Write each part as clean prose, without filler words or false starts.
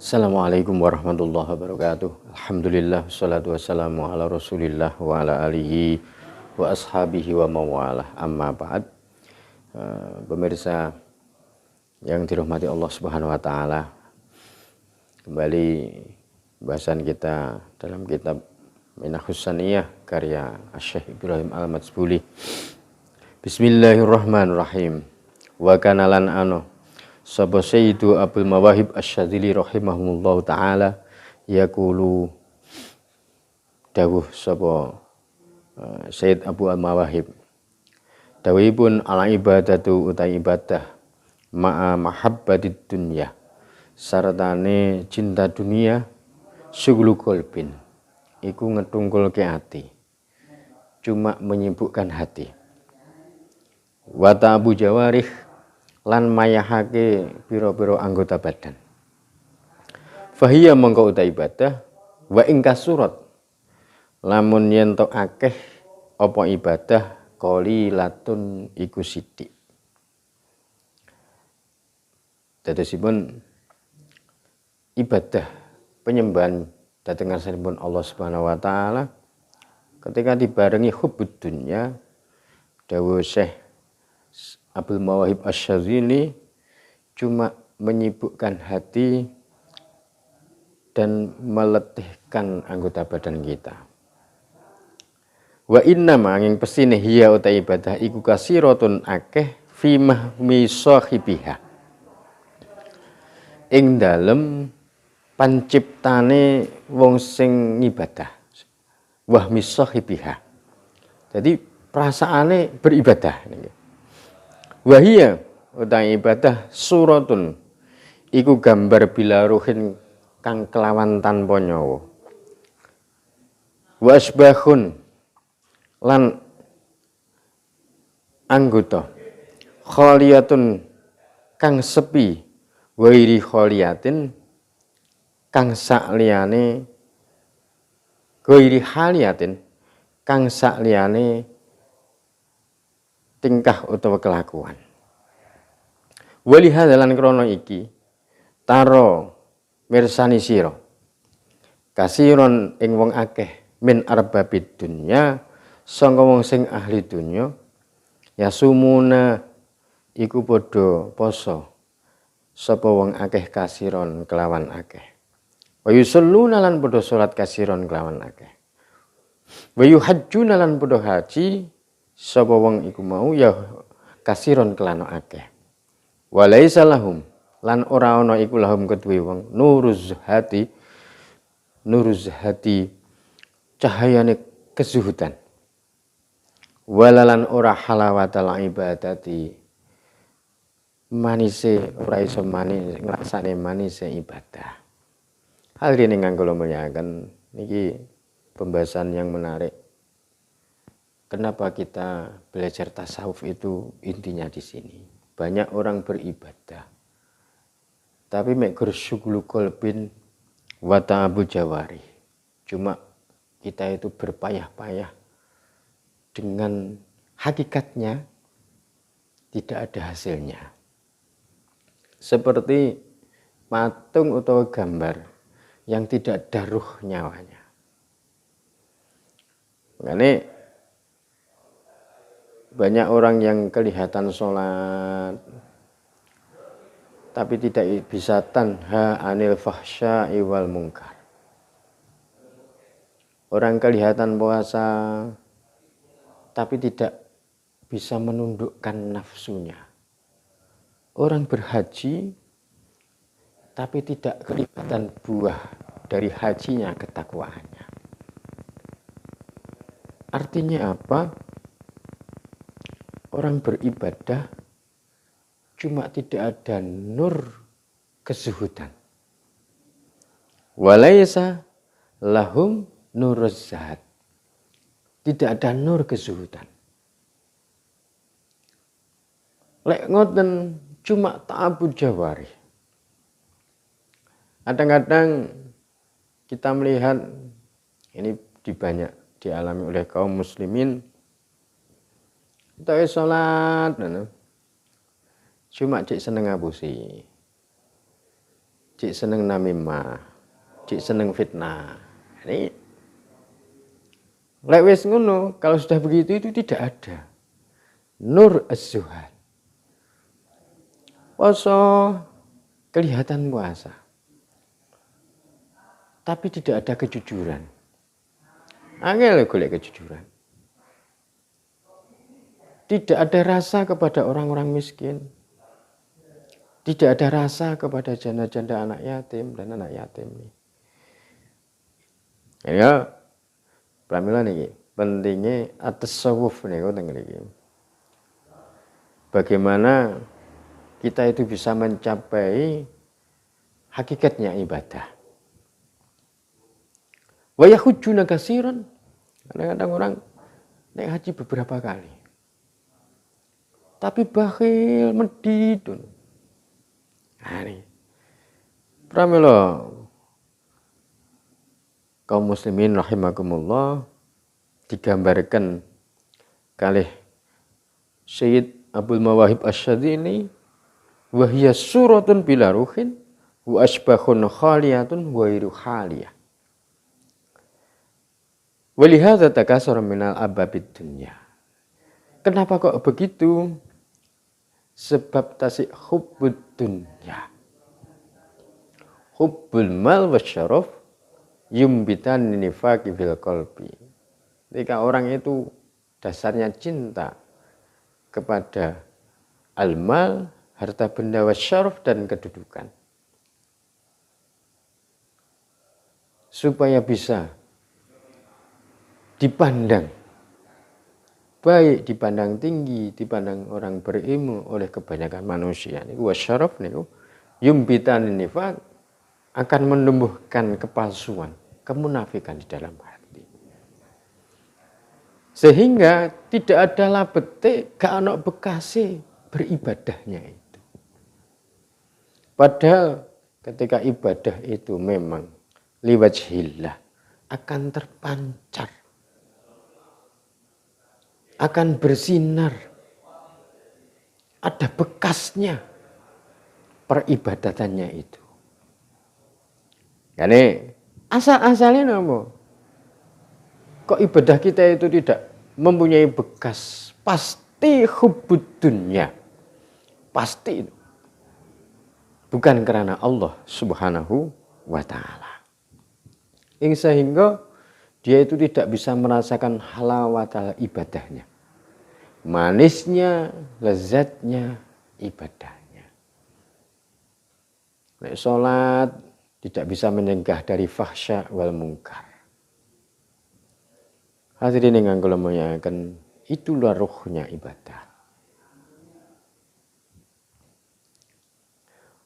Assalamualaikum warahmatullahi wabarakatuh. Alhamdulillah wassalatu wassalamu ala Rasulillah wa ala alihi wa ashabihi wa mawalah. Amma ba'd. Pemirsa yang dirahmati Allah Subhanahu wa taala. Kembali bahasan kita dalam kitab Minahus Saniyah karya Syekh Ibrahim Al-Matsbuli. Bismillahirrahmanirrahim. Wa kana lan sapa Sayyidu Abdul Mawahib Asy-Syadzili rahimahullahu taala yaqulu dawuh sapa Sayyid Abu Al-Mawahib dawuhipun ala ibadatu utai ibadah ma'a mahabbatid dunya sartane cinta dunia syughlu qalbin iku ngetungkulke ati cuma menyibukkan hati wa ta'abu jawarih lan mayahake pira-pira anggota badan. Fahiya mongko uta ibadah wa ing kasurat lamun yen tok akeh apa ibadah qalilatun iku sithik. Dadosipun ibadah penyembahan dhateng ngarsanipun Allah Subhanahu wa taala ketika dibarengi hubbud dunya dawuh Syekh Abdul Mawahib Asy-Syadzili cuma menyibukkan hati dan meletihkan anggota badan kita. Wa inna manging pesine hiya uta ibadah iku kasiratun akeh fi mahmi sahibiha. Ing dalem panciptane wong sing ngibadah. Wahmi sahibiha. Jadi perasaane beribadah niki. Wahia utai ibadah suratun iku gambar bila ruhin kang kelawan tanpa nyawa. Wasbahun lan anggota khaliyatun kang sepi wairi khaliyatin kang sakliyane wairi haliyatin kang sakliyane tingkah utawa kelakuan. Wali hadalan krono iki taro mirsani sira kasiron ing wong akeh min arbabid dunya sanga wong sing ahli dunya yasumuna iku padha poso sapa wong akeh kasiron kelawan akeh wa yusalluna lan padha salat kasiron kelawan akeh wa yuhajjuna lan padha haji sapa wong iku mau ya kasiron kelana akeh. Walaisa lahum lan ora ana iku lahum kedue wong nuruz hati cahayane kezuhudan. Walalan ora halawatal ibadati manise ora iso manis ngrasane manise ibadah. Hal ini nganggo mulyaken niki pembahasan yang menarik. Kenapa kita belajar tasawuf itu intinya di sini. Banyak orang beribadah. Tapi mek syughlu qalbin wa ta'abu jawari. Cuma kita itu berpayah-payah dengan hakikatnya tidak ada hasilnya. Seperti patung atau gambar yang tidak ada ruh nyawanya. Makanya banyak orang yang kelihatan sholat tapi tidak bisa tanha anil fahsya'i wal munkar. Orang kelihatan puasa tapi tidak bisa menundukkan nafsunya. Orang berhaji tapi tidak kelihatan buah dari hajinya ketakwaannya. Artinya apa? Orang beribadah cuma tidak ada nur kezuhudan. Walaisa lahum nuruz zahad. Tidak ada nur kezuhudan. Lek ngoten cuma ta'abud jawari. Kadang-kadang kita melihat ini dialami oleh kaum muslimin. Kita sholat, cuma cek seneng ngapusi. cik seneng namimah, cik seneng fitnah. Ini lek wis ngono, kalau sudah begitu itu tidak ada nur az-zuhad. Poso kelihatan puasa, tapi tidak ada kejujuran. Angel golek kejujuran. Tidak ada rasa kepada orang-orang miskin. Tidak ada rasa kepada janda-janda anak yatim dan anak yatim. Ya, pramila niki pentingnya at-tasawuf niku teng niki. Bagaimana kita itu bisa mencapai hakikatnya ibadah. Wa yahujjuna katsiran. Kadang-kadang orang naik haji beberapa kali. Tapi bakhil medit. Nah ini. Pramila kaum muslimin rahimakumullah digambarkan kalih Syed Abdul Mawahib Asy-Syadzili wa hiya suratun bila ruhin wa asbahun khaliyatun wa iru khaliyah. Walihadza takasara minal ababid dunya. Kenapa kok begitu? Sebab tasik hubbud dunya. Hubbul mal wasyaraf yumbitan nifaqi fil qalbi. Ketika orang itu dasarnya cinta kepada al-mal, harta benda wasyaraf dan kedudukan. Supaya bisa dipandang baik, dipandang tinggi, dipandang orang berilmu oleh kebanyakan manusia. Niku wasyaraf niku yumbitan nifaq, akan menumbuhkan kepalsuan, kemunafikan di dalam hati. Sehingga tidak ada labete gak ana bekase beribadahnya itu. Padahal ketika ibadah itu memang liwajhillah akan terpancar, akan bersinar, ada bekasnya peribadatannya itu. Yani asal-asalnya apa? Kok ibadah kita itu tidak mempunyai bekas? Pasti hubbud dunya. Pasti itu. Bukan karena Allah Subhanahu wa ta'ala. Sehingga dia itu tidak bisa merasakan halawatal ibadahnya. Manisnya, lezatnya ibadahnya. Nek salat tidak bisa menyegah dari fahsya wal munkar. Hadirin yang kula muliakan, itulah ruhnya ibadah.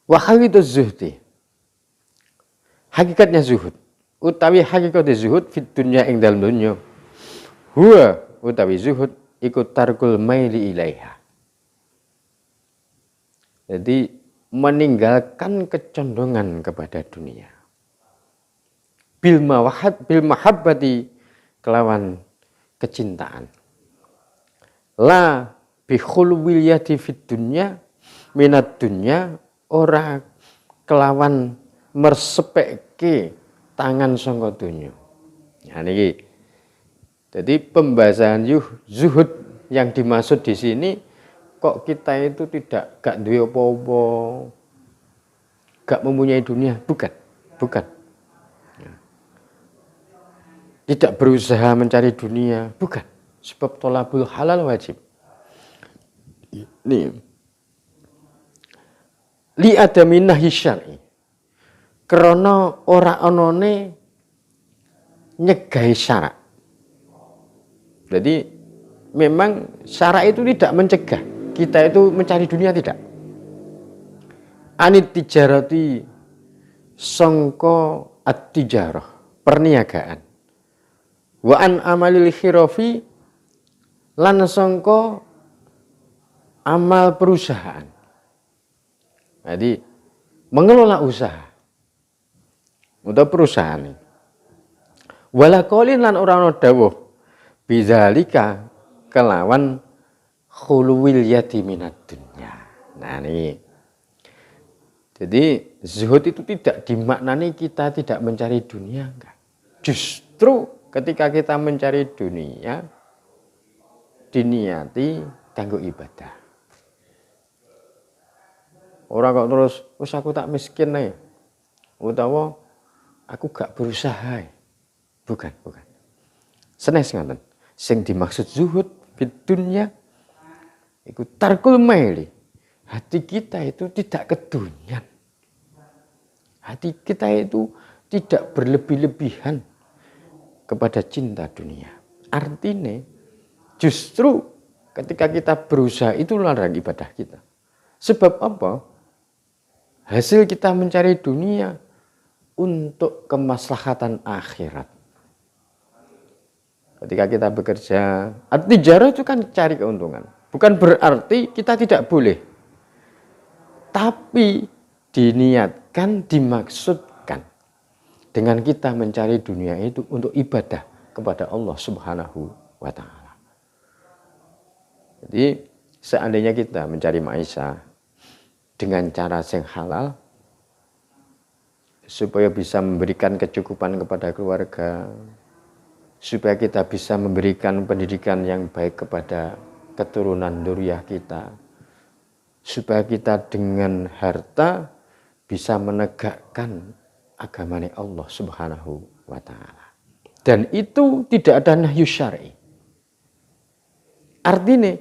Wa haqituz zuhdi. Hakikatnya zuhud. Utawi hakikate zuhud fit dunya ing dalem dunya. Huwa utawi zuhud iku tarkul maili ilaiha. Jadi meninggalkan kecondongan kepada dunia. Bil mahabbati kelawan kecintaan. La bi khulwil yadi fid dunya minat dunya, ora kelawan mersepekke tangan sangka dunya. Nah niki. Jadi pembahasan zuhud yang dimaksud di sini, kok kita itu gak duwe apa-apa, gak mempunyai dunia, bukan. Tidak berusaha mencari dunia, bukan. Sebab tolabul halal wajib. Ini li adami nahi syar'i. Krana ora anane nyegahi syarak. Jadi memang syarak itu tidak mencegah kita itu mencari dunia, tidak. Anit tijarati sangka at-tijarah, perniagaan. Wa an amalil khirafi lan sangka amal perusahaan. Jadi mengelola usaha untuk perusahaan. Wala qaulin lan ora ana dawuh bidzalika kelawan khuluwil yati minad dunya. Nah ini. Jadi zuhud itu tidak dimaknani kita tidak mencari dunia, enggak. Justru ketika kita mencari dunia diniati kanggo ibadah. Orang kok terus, wis aku tak miskin nih, utawa aku gak berusaha. Bukan. Senes ngoten. Sing dimaksud zuhud fid dunya iku tarkul maili. Hati kita itu tidak kedunian. Hati kita itu tidak berlebih-lebihan kepada cinta dunia. Artinya justru ketika kita berusaha itu larang ibadah kita. Sebab apa? Hasil kita mencari dunia untuk kemaslahatan akhirat. Ketika kita bekerja, at-tijarah itu kan cari keuntungan. Bukan berarti kita tidak boleh. Tapi diniatkan, dimaksudkan dengan kita mencari dunia itu untuk ibadah kepada Allah Subhanahu wa Ta'ala. Jadi seandainya kita mencari maisha dengan cara yang halal supaya bisa memberikan kecukupan kepada keluarga, supaya kita bisa memberikan pendidikan yang baik kepada keturunan dzurriyyah kita, supaya kita dengan harta bisa menegakkan agamanya Allah Subhanahu wa Ta'ala. Dan itu tidak ada nahyu syar'i. Artinya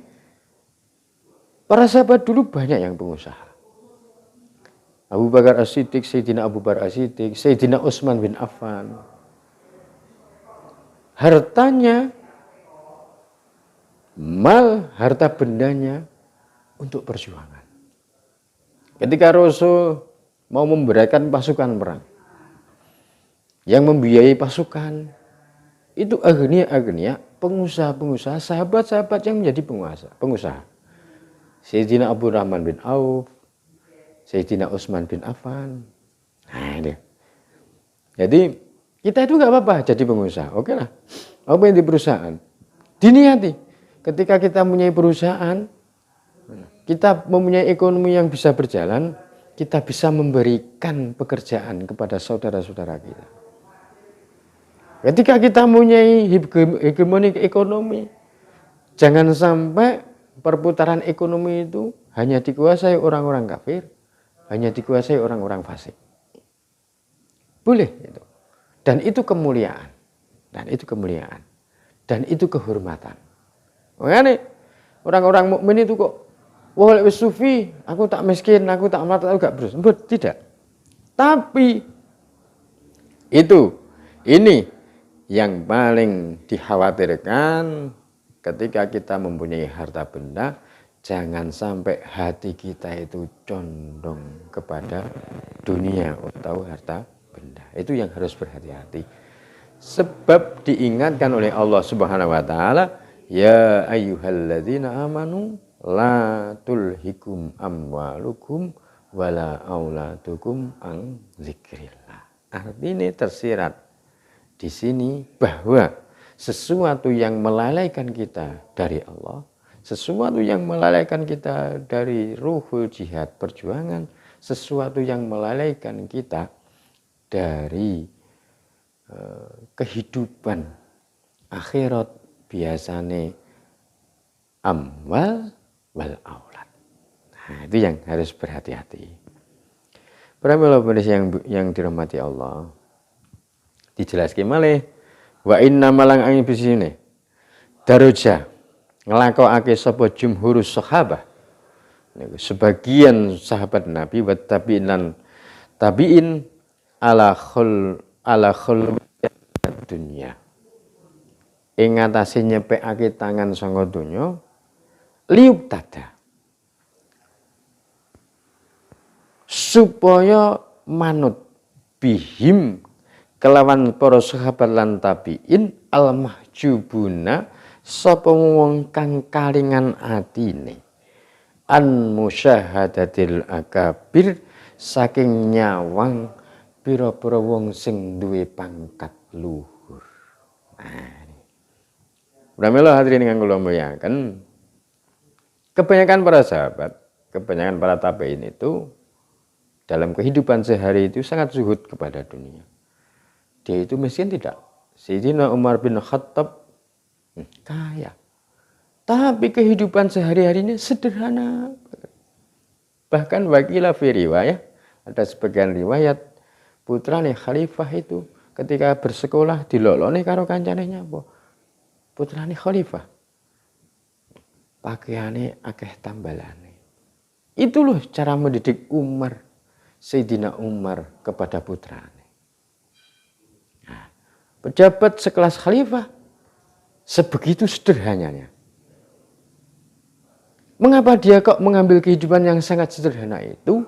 para sahabat dulu banyak yang pengusaha. Abu Bakar As-Siddiq, Sayyidina Abu Bakar As-Siddiq, Sayyidina Utsman bin Affan. Hartanya, harta bendanya untuk perjuangan. Ketika Rasul mau memberikan pasukan perang, yang membiayai pasukan itu agnia-agnia, pengusaha-pengusaha, sahabat-sahabat yang menjadi pengusaha. Sayyidina Abu Rahman bin Auf, Sayyidina Utsman bin Affan. Nah ini. Jadi kita itu nggak apa-apa jadi pengusaha, oke lah. Apa yang di perusahaan? Diniati. Ketika kita mempunyai perusahaan, kita mempunyai ekonomi yang bisa berjalan, kita bisa memberikan pekerjaan kepada saudara-saudara kita. Ketika kita mempunyai hegemoni ekonomi, jangan sampai perputaran ekonomi itu hanya dikuasai orang-orang kafir, hanya dikuasai orang-orang fasik. Boleh itu. Dan itu kemuliaan. Dan itu kehormatan. Makanya orang-orang mukmin itu kok wah wis sufi, aku tak miskin, aku tak mati, aku gak berusaha. Tidak. Tapi ini yang paling dikhawatirkan ketika kita mempunyai harta benda, jangan sampai hati kita itu condong kepada dunia atau harta benda. Itu yang harus berhati-hati. Sebab diingatkan oleh Allah Subhanahu wa Ta'ala, ya ayyuhalladzina amanu la tulhikum amwalukum wala auladukum an dzikrillah. Artinya tersirat di sini bahwa sesuatu yang melalaikan kita dari Allah, sesuatu yang melalaikan kita dari ruhul jihad perjuangan, sesuatu yang melalaikan kita dari kehidupan akhirat biasanya amwal wal aulad. Nah, itu yang harus berhati-hati. Para pemirsa yang dirahmati Allah, dijelaskan malih wa inna malang angin bisine daroja nglakokake sapa jumhurus sahabah, sebagian sahabat Nabi wa tabiin ala khul dunya ing atase nyepekake tangan sanga donya liuk tada supaya manut bihim kelawan para sahabat lan tabiin al mahjubuna sapa wong kang kalingan atine an musyahadatil akabir saking nyawang pira-pira wong sing duwe pangkat luhur. Nah, pramila hadirin ingkang kula muliaken, kebanyakan para sahabat, kebanyakan para tabiin itu dalam kehidupan sehari itu sangat zuhud kepada dunia. Dia itu miskin tidak? Sayyidina Umar bin Khattab kaya. Tapi kehidupan sehari-harinya sederhana. Bahkan wakilah fi riwayat, ada sebagian riwayat putrane khalifah itu ketika bersekolah dilolone karo kancane nyapa? Putrane khalifah. Pakaiane akeh tambalane. Itu loh cara mendidik Umar, Sayyidina Umar kepada putrane. Nah, pejabat sekelas khalifah sebegitu sederhananya. Mengapa dia kok mengambil kehidupan yang sangat sederhana itu?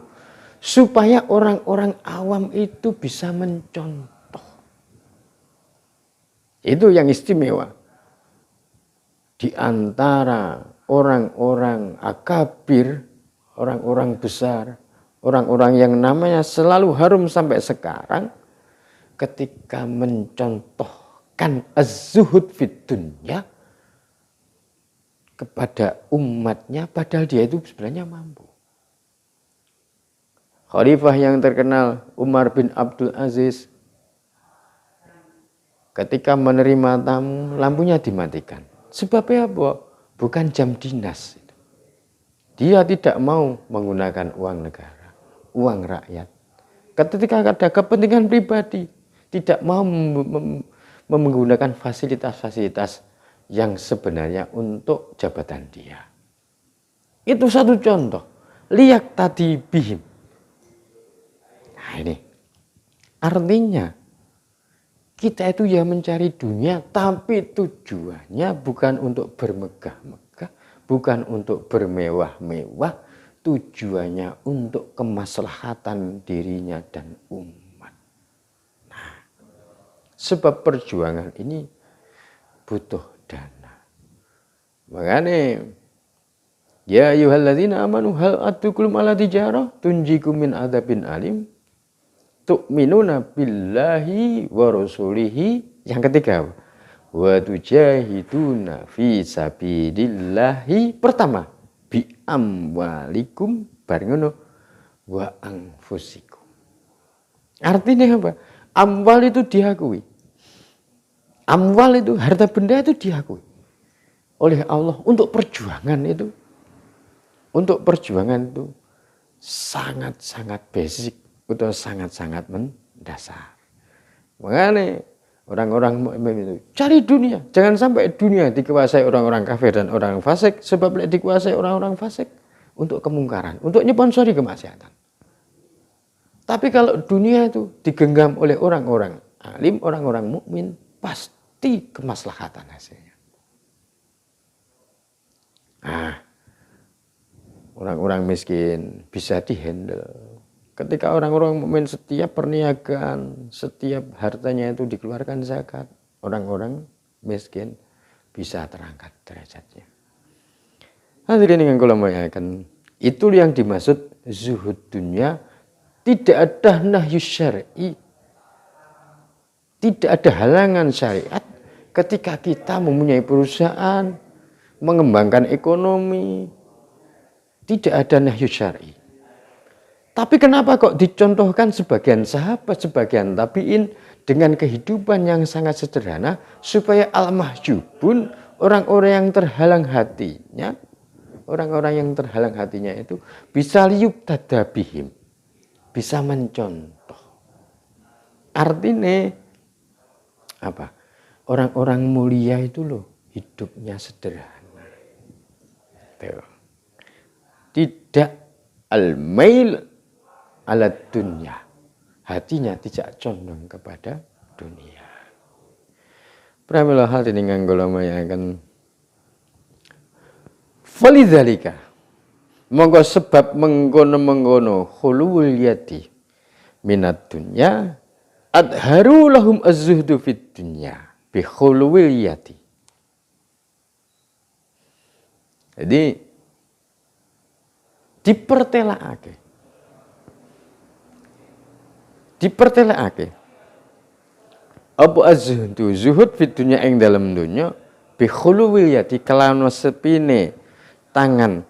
Supaya orang-orang awam itu bisa mencontoh. Itu yang istimewa. Di antara orang-orang akabir, orang-orang besar, orang-orang yang namanya selalu harum sampai sekarang, ketika mencontohkan az-zuhud fid dunya kepada umatnya, padahal dia itu sebenarnya mampu. Khalifah yang terkenal Umar bin Abdul Aziz ketika menerima tamu lampunya dimatikan. Sebabnya apa? Bukan jam dinas. Dia tidak mau menggunakan uang negara, uang rakyat. Ketika ada kepentingan pribadi, tidak mau menggunakan fasilitas-fasilitas yang sebenarnya untuk jabatan dia. Itu satu contoh. Lihat tadi bihim. Nah ini. Artinya kita itu ya mencari dunia, tapi tujuannya bukan untuk bermegah-megah, bukan untuk bermewah-mewah, tujuannya untuk kemaslahatan dirinya dan umat. Nah, sebab perjuangan ini butuh dana. Makanya ya ayyuhalladzina amanu hal addukum ala tijarah tunjikum min adzabin alim tu'minuna billahi wa rasulihi. Yang ketiga, wa tujahiduna fi sabilillahi. Pertama, bi amwalikum barengono wa anfusikum. Artinya apa? Amwal itu diakui. Amwal itu, harta benda itu diakui oleh Allah untuk perjuangan itu. Untuk perjuangan itu sangat-sangat basic atau sangat-sangat mendasar. Makanya orang-orang mukmin itu cari dunia. Jangan sampai dunia dikuasai orang-orang kafir dan orang fasik. Sebab dikuasai orang-orang fasik untuk kemungkaran, untuk nyponsori kemaksiatan. Tapi kalau dunia itu digenggam oleh orang-orang alim, orang-orang mukmin, pasti kemaslahatan hasilnya. Nah, orang-orang miskin bisa dihandle. Ketika orang-orang mukmin setiap perniagaan, setiap hartanya itu dikeluarkan zakat, orang-orang miskin bisa terangkat derajatnya. Hadirin yang kula muliakan, itu yang dimaksud zuhud dunia. Tidak ada nahyu syar'i, tidak ada halangan syariat ketika kita mempunyai perusahaan, mengembangkan ekonomi, tidak ada nahyu syar'i. Tapi kenapa kok dicontohkan sebagian sahabat, sebagian tabi'in dengan kehidupan yang sangat sederhana supaya al-mahjubun, orang-orang yang terhalang hatinya, orang-orang yang terhalang hatinya itu bisa liup tadabihim, bisa mencontoh. Artinya apa? Orang-orang mulia itu loh hidupnya sederhana. Tidak al-mail alat dunia, hatinya tidak condong kepada dunia. Pramila hal ini nganggolo mayakan falidzalika monggo sebab menggono khuluwul yati minat dunya adharu lahum az-zuhdu fid dunya bi khuluwil yati. Jadi dipertelakake apa az-zuhdu, zuhud fid dunya ing dalam dunya bi khuluwil yati kelawan sepine tangan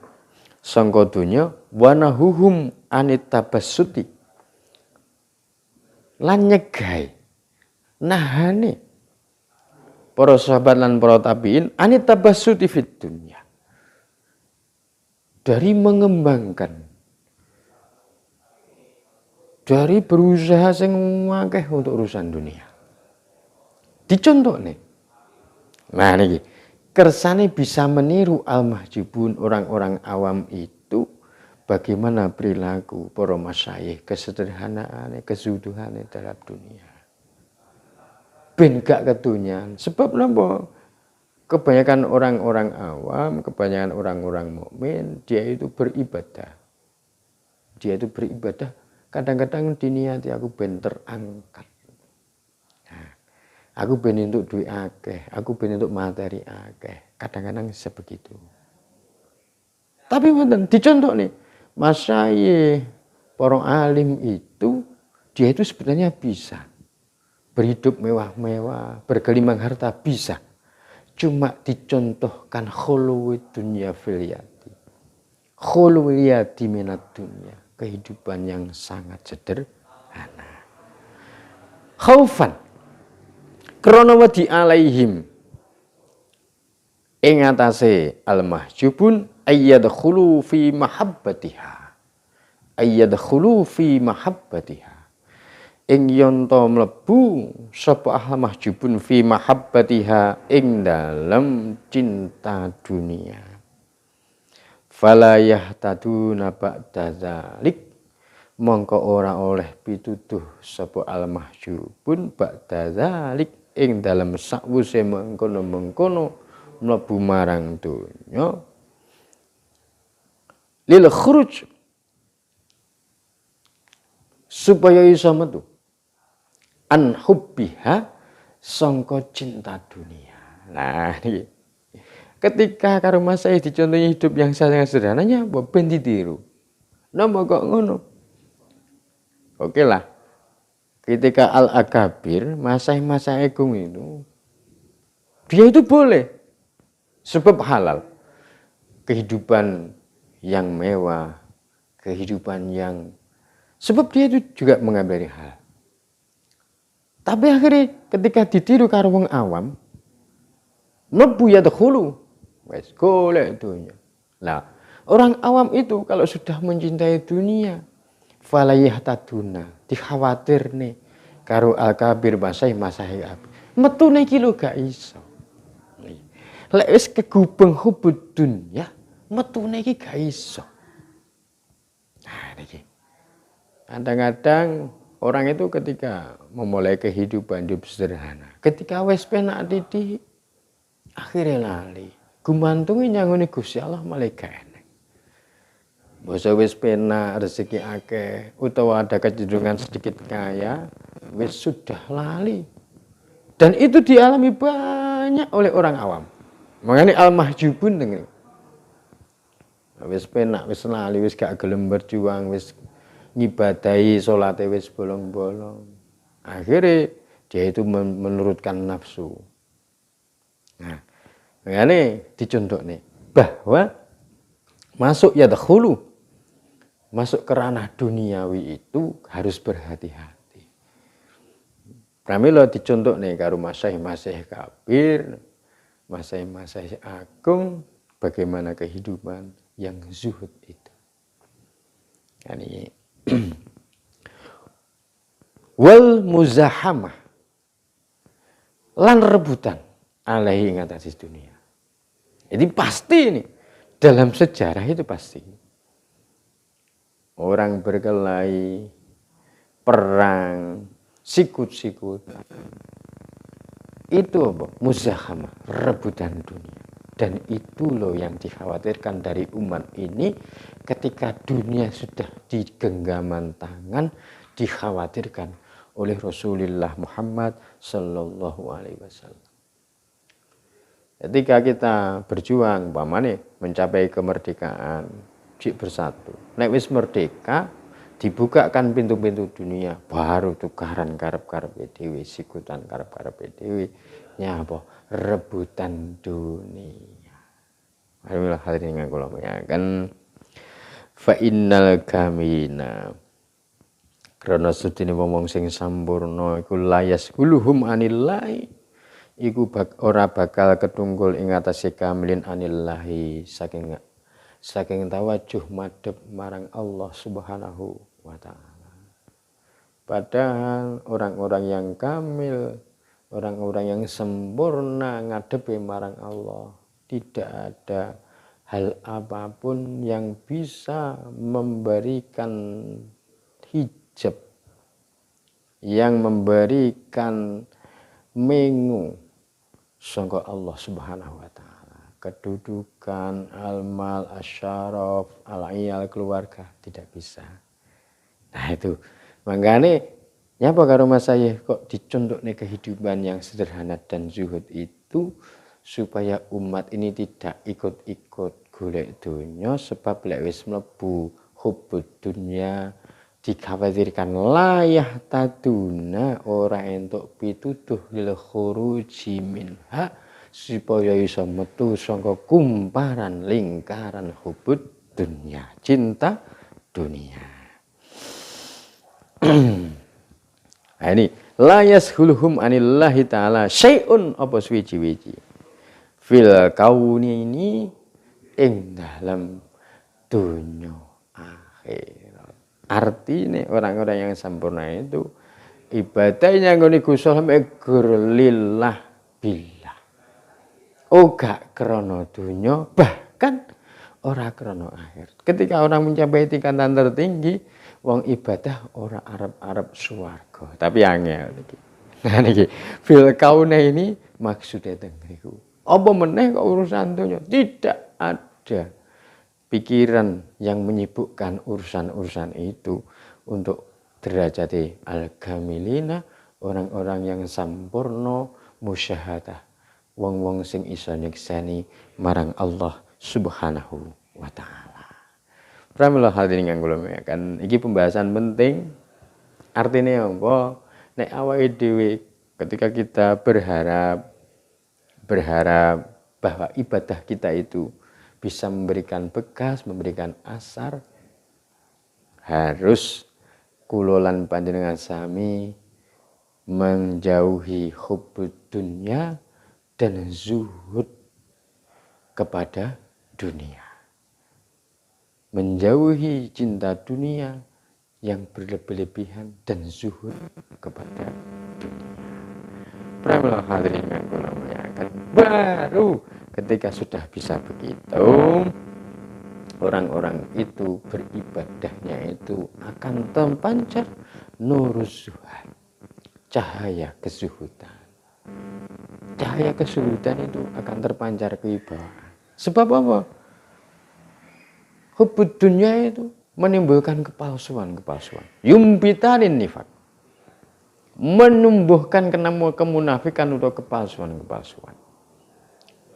sangka dunya wa nahuhum anit tabassuti lan nyegai nahane para sahabat lan para tabiin anit tabassuti fid dunya, dari mengembangkan, dari berusaha sing akeh untuk urusan dunia. Dicontoh nih. Nah niki kersane bisa meniru al-mahjubun, orang-orang awam itu bagaimana perilaku para masyayikh, kesederhanaan, kezuduhan dalam dunia. Ben gak kedunyan. Sebab napa? Kebanyakan orang-orang awam, kebanyakan orang-orang mukmin, dia itu beribadah. Dia itu beribadah kadang-kadang diniati aku ben terangkat. Aku ben entuk duit akeh, aku ben entuk materi akeh. Kadang-kadang sebegitu. Tapi wonten dicontoh nih, masyayikh, para alim itu dia itu sebenarnya bisa berhidup mewah-mewah, bergelimang harta bisa. Cuma dicontohkan khuluwid dunya fil yadi. Khuluwid yadi minad dunya, kehidupan yang sangat sederhana. Khaufan krana wedi alaihim ing atase al-mahjubun ayyadkhulu fi mahabbatiha, ayyadkhulu fi mahabbatiha, ing yanta mlebu sapa al-mahjubun fi mahabbatiha ing dalem cinta dunia. Fala yahtaduna ba'da dzalik, mongko ora oleh pituduh sapa al-mahjubun ba'da dzalik ing dalem sakwise mengkono-mengkono mlebu marang donya lil khuruj, supaya iso metu an hubbiha sangka cinta dunia. Nah iki ketika karo Mas saya dicontohi hidup yang sangat sederhananya ben ditiru. Napa kok ngono? Oke lah. Ketika al-akabir, masai-masai agung itu, dia itu boleh. Sebab halal. Kehidupan yang mewah, kehidupan yang... Sebab dia itu juga mengambil hal. Tapi akhirnya ketika ditiru karo wong awam, mlebu yadkhulu, wis golek dunya. Nah, orang awam itu kalau sudah mencintai dunia, falayahtaduna, dikhawatir nih karo al-kabir masai abid. Metune iki lho gak iso. Lek wis kegubeng hubud dunya, metune iki gak iso. Nah niki. Kadang-kadang orang itu ketika memulai kehidupan hidup sederhana, ketika wis penak titik akhirnya lali. Gumantungi nyangone Gusti Allah malah gak enak. Basa wis penak, rezeki akeh, utawa ada kecenderungan sedikit kaya, wis sudah lali. Dan itu dialami banyak oleh orang awam. Makanya al-mahjubun dengan wis penak, wis lali, wis gak gelem berjuang, wis ngibadahi salate wis bolong-bolong. Akhirnya dia itu menurutkan nafsu. Nah, makanya dicontoh nih bahwa masuk yadkhulu, masuk ke ranah duniawi itu harus berhati-hati. Pramila dicontoh nih karo masih kabir, masih agung, bagaimana kehidupan yang zuhud itu. Yani wal muzahamah lan rebutan alaihi ngatasi dunia. Jadi pasti ini dalam sejarah itu pasti. Orang berkelahi, perang, sikut-sikut. Itu apa? Muzahamah, rebutan dunia. Dan itu loh yang dikhawatirkan dari umat ini ketika dunia sudah di genggaman tangan, dikhawatirkan oleh Rasulullah Muhammad Sallallahu Alaihi Wasallam. Ketika kita berjuang, pamane mencapai kemerdekaan, bersatu. Nek wis merdeka, dibukakan pintu-pintu dunia, baru tukaran karep-karep dhewe, sikutan karep-karep dhewe, nyapa rebutan dunia. Alhamdulillah hadirin kula muliakan. Fa innal kamina Krana sedene wong sing sampurna iku layas huluhum anillahi iku ora bakal ketunggul ing atase kamilin anillahi saking tawajuh madhep marang Allah Subhanahu wa taala. Padahal orang-orang yang kamil, orang-orang yang sempurna ngadepi marang Allah, tidak ada hal apapun yang bisa memberikan hijab, yang memberikan mengu sangka Allah Subhanahu wa taala. Kedudukan, al-mal, asyaraf, al-iyal, keluarga tidak bisa. Nah itu, makanya nyapa karo Mas saya kok dicontohne kehidupan yang sederhana dan zuhud itu supaya umat ini tidak ikut-ikut golek dunya, sebab lek wis mlebu hubbud dunya dikhawatirkan layah taduna ora entuk pitutuh lil khuruji minha supaya iso metu saka kumparan lingkaran hubbud dunya, cinta dunia. Nah ini la yashuluhum anillahi ta'ala syai'un apa suwiji-wiji fil kauni ini ing dalam dunya akhirat. Artinya orang-orang yang sempurna itu ibadahnya nggone Gusti Allah lillah billah. Gak krana dunya, bahkan ora krana akhir. Ketika orang mencapai tingkatan tertinggi, wong ibadah ora arep-arep swarga, tapi angel iki. Nah niki fil kaune ini maksudnya teng niku. Apa meneh kok urusan dunya? Tidak ada pikiran yang menyibukkan urusan-urusan itu untuk derajati al-kamilina, orang-orang yang sampurna musyahadah, wong-wong sing iso nyekseni marang Allah Subhanahu wa taala. Pramila hadirin kang kula muliakan, iki pembahasan penting. Artinya apa? Nek awake dhewe ketika kita berharap bahwa ibadah kita itu bisa memberikan bekas, memberikan asar, harus kulolan panjenengan sami menjauhi hubbud dunya dan zuhud kepada dunia. Menjauhi cinta dunia yang berlebih-lebihan dan zuhud kepada dunia. Pramila hadirin yang kula muliakan, baru ketika sudah bisa begitu, orang-orang itu beribadahnya itu akan terpancar nuruz zuhad, cahaya kezuhudan. Cahaya kezuhudan itu akan terpancar ke bawah. Sebab apa? Hubbud dunya itu menimbulkan kepalsuan. Yumbitanin nifak. Menumbuhkan kemunafikan atau kepalsuan.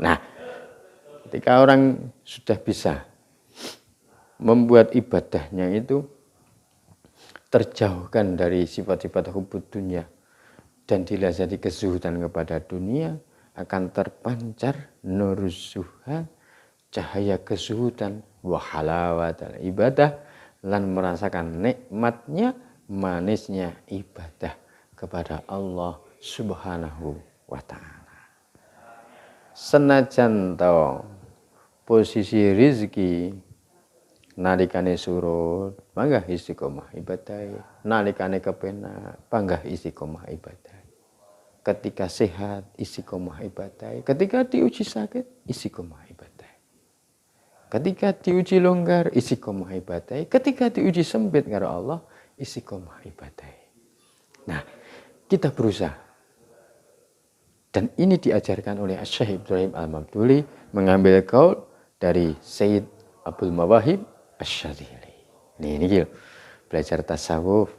Nah, ketika orang sudah bisa membuat ibadahnya itu terjauhkan dari sifat-sifat hubbud dunya dan dilazati kezuhudan kepada dunia, akan terpancar nuruz zuhad, cahaya kezuhudan, wa halawatal ibadah, lan merasakan nikmatnya, manisnya ibadah kepada Allah Subhanahu wa taala. Senajan to posisi rizki nalikane surut panggah istiqomah ibadah, nalikane kepenak panggah istiqomah ibadah. Ketika sehat istiqomah ibadah, ketika diuji sakit istiqomah ibadah. Ketika diuji longgar istiqomah ibadah, ketika diuji sempit karo Allah istiqomah ibadah. Nah, kita berusaha. Dan ini diajarkan oleh Syekh Ibrahim Al-Mabduli mengambil qaul dari Sayyid Abdul Mawahib Asy-Syadzili. Ini belajar tasawuf,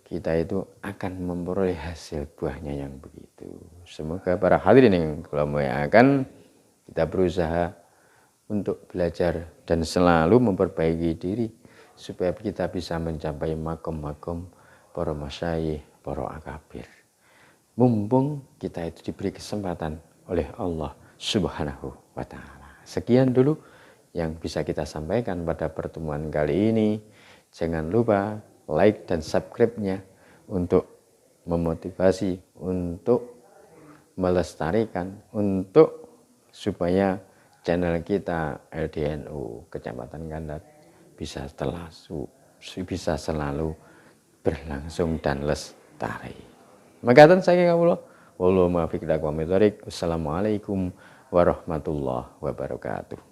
kita itu akan memperoleh hasil buahnya yang begitu. Semoga para hadirin yang kula muliakan, kita berusaha untuk belajar dan selalu memperbaiki diri supaya kita bisa mencapai makom-makom para masyayikh, para akabir. Mumpung kita itu diberi kesempatan oleh Allah Subhanahu wa taala. Sekian dulu yang bisa kita sampaikan pada pertemuan kali ini. Jangan lupa like dan subscribe-nya untuk memotivasi, untuk melestarikan, untuk supaya channel kita LDNU Kecamatan Kandat bisa selalu berlangsung dan lestari. Makaten saking kawula, wallahu muwaffiq ila aqwamit thoriq. Wassalamualaikum warahmatullahi wabarakatuh.